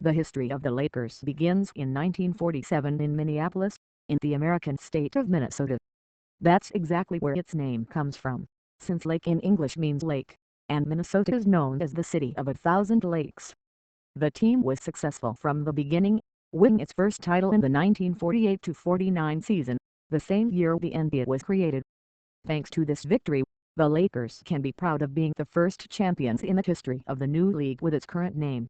The history of the Lakers begins in 1947 in Minneapolis, in the American state of Minnesota. That's exactly where its name comes from, since lake in English means lake, and Minnesota is known as the city of 1,000 lakes. The team was successful from the beginning, winning its first title in the 1948-49 season, the same year the NBA was created. Thanks to this victory, the Lakers can be proud of being the first champions in the history of the new league with its current name.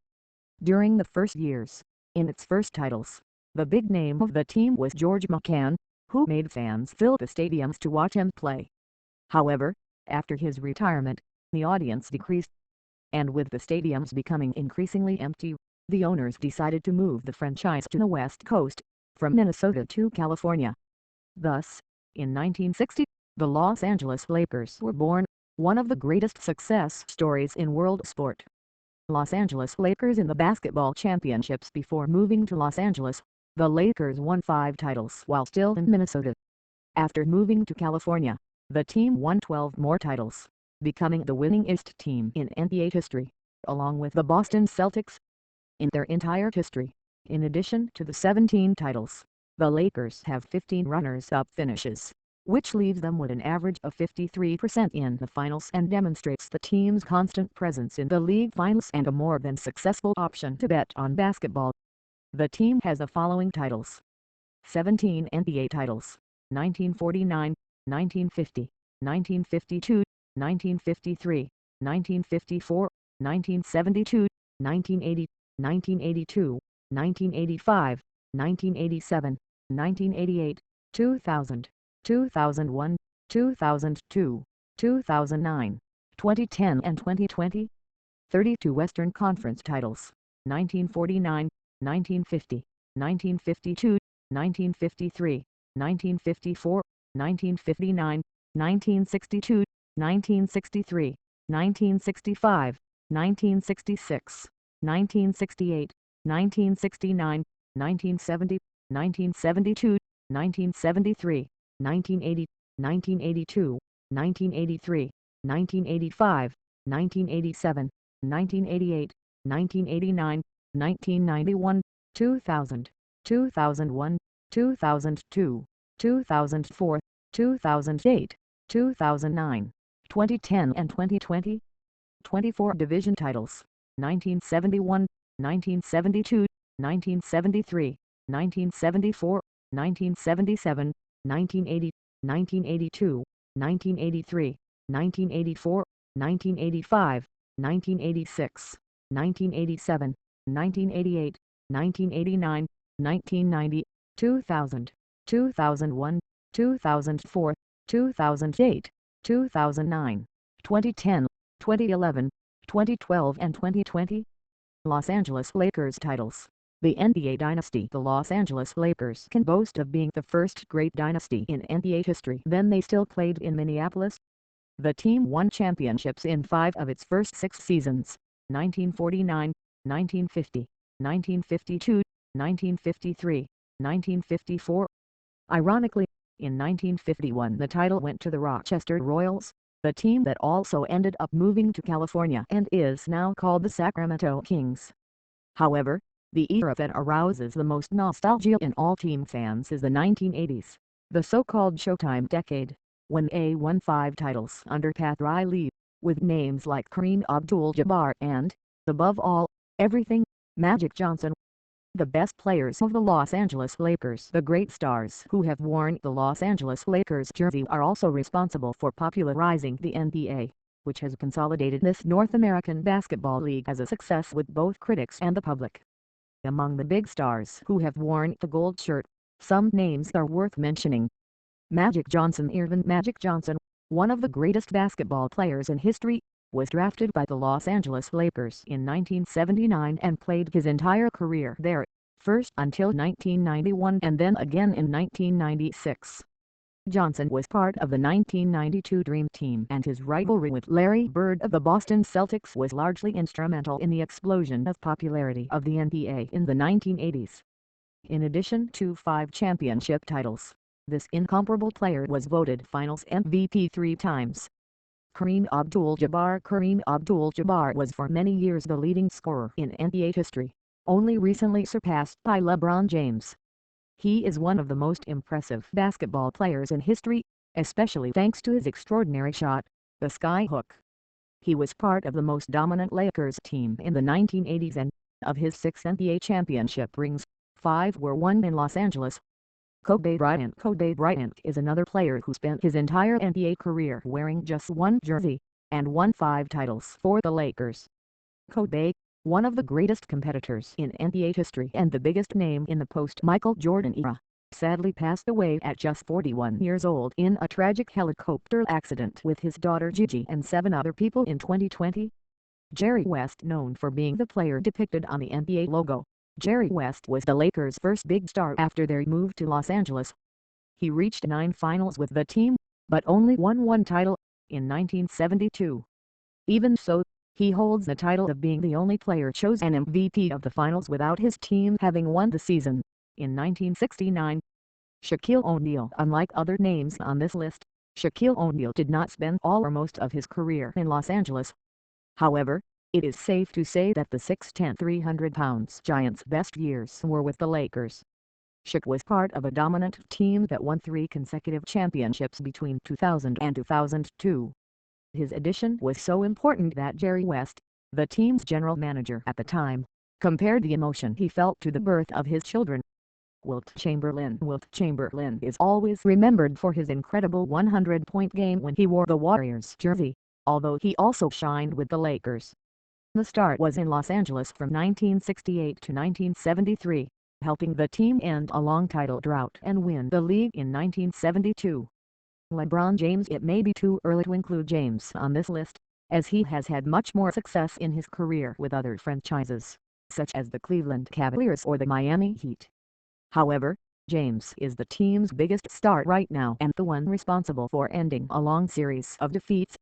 During the first years, in its first titles, the big name of the team was George McCann, who made fans fill the stadiums to watch him play. However, after his retirement, the audience decreased, and with the stadiums becoming increasingly empty, the owners decided to move the franchise to the West Coast, from Minnesota to California. Thus, in 1960, the Los Angeles Lakers were born, one of the greatest success stories in world sport. Los Angeles Lakers in the basketball championships. Before moving to Los Angeles, the Lakers won 5 titles while still in Minnesota. After moving to California, the team won 12 more titles, becoming the winningest team in NBA history, along with the Boston Celtics. In their entire history, in addition to the 17 titles, the Lakers have 15 runners-up finishes, which leaves them with an average of 53% in the finals and demonstrates the team's constant presence in the league finals and a more than successful option to bet on basketball. The team has the following titles: 17 NBA titles, 1949, 1950, 1952, 1953, 1954, 1972, 1980, 1982, 1985, 1987, 1988, 2000, 2001, 2002, 2009, 2010 and 2020. 32 Western Conference titles, 1949, 1950, 1952, 1953, 1954, 1959, 1962, 1963, 1965, 1966, 1968, 1969, 1970, 1972, 1973, 1980, 1982, 1983, 1985, 1987, 1988, 1989, 1991, 2000, 2001, 2002, 2004, 2008, 2009, 2010 and 2020. 24 division titles, 1971, 1972, 1973, 1974, 1977, 1980, 1982, 1983, 1984, 1985, 1986, 1987, 1988, 1989, 1990, 2000, 2001, 2004, 2008, 2009, 2010, 2011, 2012 and 2020. Los Angeles Lakers titles. The NBA dynasty. The Los Angeles Lakers can boast of being the first great dynasty in NBA history. Then they still played in Minneapolis. The team won championships in 5 of its first 6 seasons, 1949, 1950, 1952, 1953, 1954. Ironically, in 1951 the title went to the Rochester Royals, the team that also ended up moving to California and is now called the Sacramento Kings. However, the era that arouses the most nostalgia in all team fans is the 1980s, the so-called Showtime decade, when they won 5 titles under Pat Riley, with names like Kareem Abdul-Jabbar and, above all, everything, Magic Johnson. The best players of the Los Angeles Lakers, the great stars who have worn the Los Angeles Lakers jersey, are also responsible for popularizing the NBA, which has consolidated this North American basketball league as a success with both critics and the public. Among the big stars who have worn the gold shirt, some names are worth mentioning. Magic Johnson. Earvin Magic Johnson, one of the greatest basketball players in history, was drafted by the Los Angeles Lakers in 1979 and played his entire career there, first until 1991 and then again in 1996. Johnson was part of the 1992 Dream Team, and his rivalry with Larry Bird of the Boston Celtics was largely instrumental in the explosion of popularity of the NBA in the 1980s. In addition to 5 championship titles, this incomparable player was voted Finals MVP 3 times. Kareem Abdul-Jabbar. Kareem Abdul-Jabbar was for many years the leading scorer in NBA history, only recently surpassed by LeBron James. He is one of the most impressive basketball players in history, especially thanks to his extraordinary shot, the skyhook. He was part of the most dominant Lakers team in the 1980s, and of his 6 NBA championship rings, 5 were won in Los Angeles. Kobe Bryant is another player who spent his entire NBA career wearing just one jersey, and won 5 titles for the Lakers. Kobe, one of the greatest competitors in NBA history and the biggest name in the post-Michael Jordan era, sadly passed away at just 41 years old in a tragic helicopter accident with his daughter Gigi and 7 other people in 2020. Jerry West, known for being the player depicted on the NBA logo, Jerry West was the Lakers' first big star after their move to Los Angeles. He reached 9 finals with the team, but only won 1 title, in 1972. Even so, he holds the title of being the only player chosen MVP of the finals without his team having won the season, in 1969. Shaquille O'Neal. Unlike other names on this list, Shaquille O'Neal did not spend all or most of his career in Los Angeles. However, it is safe to say that the 6'10", 300-pound Giants' best years were with the Lakers. Shaq was part of a dominant team that won 3 consecutive championships between 2000 and 2002. His addition was so important that Jerry West, the team's general manager at the time, compared the emotion he felt to the birth of his children. Wilt Chamberlain is always remembered for his incredible 100-point game when he wore the Warriors jersey, although he also shined with the Lakers. The start was in Los Angeles from 1968 to 1973, helping the team end a long title drought and win the league in 1972. LeBron James. It may be too early to include James on this list, as he has had much more success in his career with other franchises, such as the Cleveland Cavaliers or the Miami Heat. However, James is the team's biggest star right now and the one responsible for ending a long series of defeats.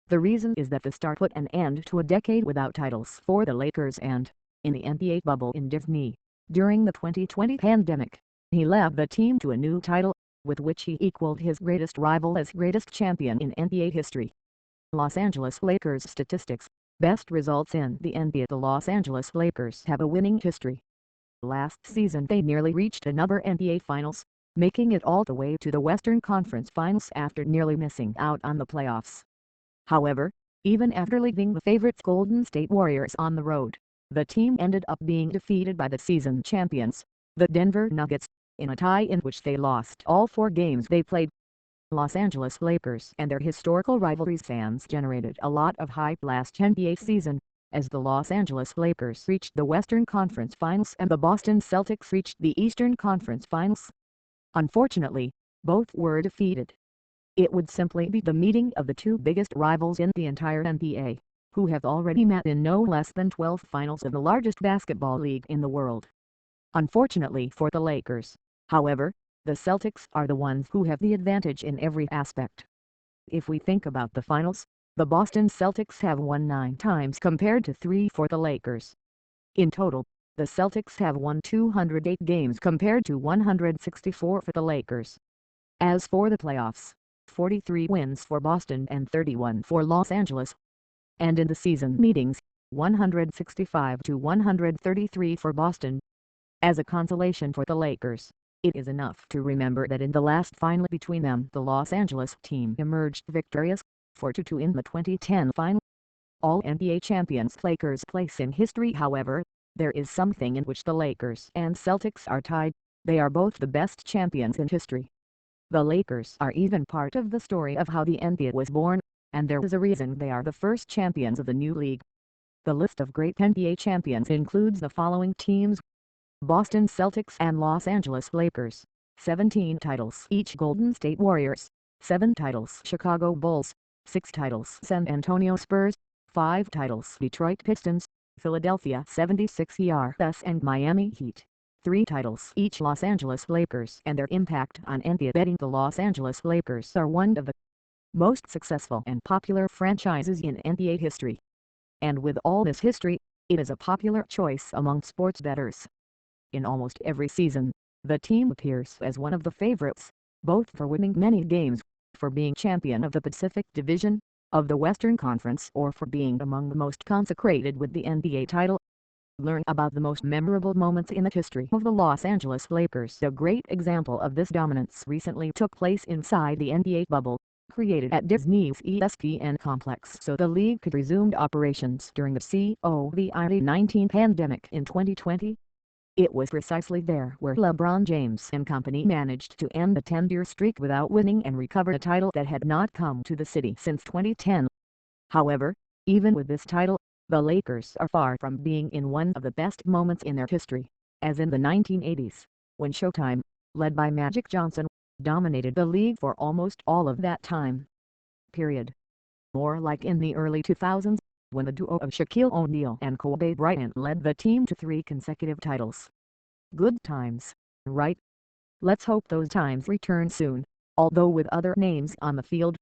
The reason is that the star put an end to a decade without titles for the Lakers, and, in the NBA bubble in Disney, during the 2020 pandemic, he led the team to a new title, with which he equaled his greatest rival as greatest champion in NBA history. Los Angeles Lakers statistics. Best results in the NBA. The Los Angeles Lakers have a winning history. Last season they nearly reached another NBA Finals, making it all the way to the Western Conference Finals after nearly missing out on the playoffs. However, even after leaving the favorites Golden State Warriors on the road, the team ended up being defeated by the season champions, the Denver Nuggets, in a tie in which they lost all 4 games they played. Los Angeles Lakers and their historical rivalries. Fans generated a lot of hype last NBA season, as the Los Angeles Lakers reached the Western Conference Finals and the Boston Celtics reached the Eastern Conference Finals. Unfortunately, both were defeated. It would simply be the meeting of the 2 biggest rivals in the entire NBA, who have already met in no less than 12 finals of the largest basketball league in the world. Unfortunately for the Lakers, however, the Celtics are the ones who have the advantage in every aspect. If we think about the finals, the Boston Celtics have won 9 times compared to 3 for the Lakers. In total, the Celtics have won 208 games compared to 164 for the Lakers. As for the playoffs, 43 wins for Boston and 31 for Los Angeles. And in the season meetings, 165 to 133 for Boston. As a consolation for the Lakers, it is enough to remember that in the last final between them the Los Angeles team emerged victorious, 4-2 in the 2010 final. All NBA champions Lakers place in history. However, there is something in which the Lakers and Celtics are tied: they are both the best champions in history. The Lakers are even part of the story of how the NBA was born, and there is a reason they are the first champions of the new league. The list of great NBA champions includes the following teams: Boston Celtics and Los Angeles Lakers, 17 titles each. Golden State Warriors, 7 titles. Chicago Bulls, 6 titles. San Antonio Spurs, 5 titles. Detroit Pistons, Philadelphia 76ers and Miami Heat, 3 titles each. Los Angeles Lakers and their impact on NBA betting. The Los Angeles Lakers are one of the most successful and popular franchises in NBA history. And with all this history, it is a popular choice among sports bettors. In almost every season, the team appears as one of the favorites, both for winning many games, for being champion of the Pacific Division, of the Western Conference, or for being among the most consecrated with the NBA title. Learn about the most memorable moments in the history of the Los Angeles Lakers. A great example of this dominance recently took place inside the NBA bubble, created at Disney's ESPN complex so the league could resume operations during the COVID-19 pandemic in 2020. It was precisely there where LeBron James and company managed to end a 10-year streak without winning and recover a title that had not come to the city since 2010. However, even with this title, the Lakers are far from being in one of the best moments in their history, as in the 1980s, when Showtime, led by Magic Johnson, dominated the league for almost all of that time. More like in the early 2000s, when the duo of Shaquille O'Neal and Kobe Bryant led the team to 3 consecutive titles. Good times, right? Let's hope those times return soon, although with other names on the field.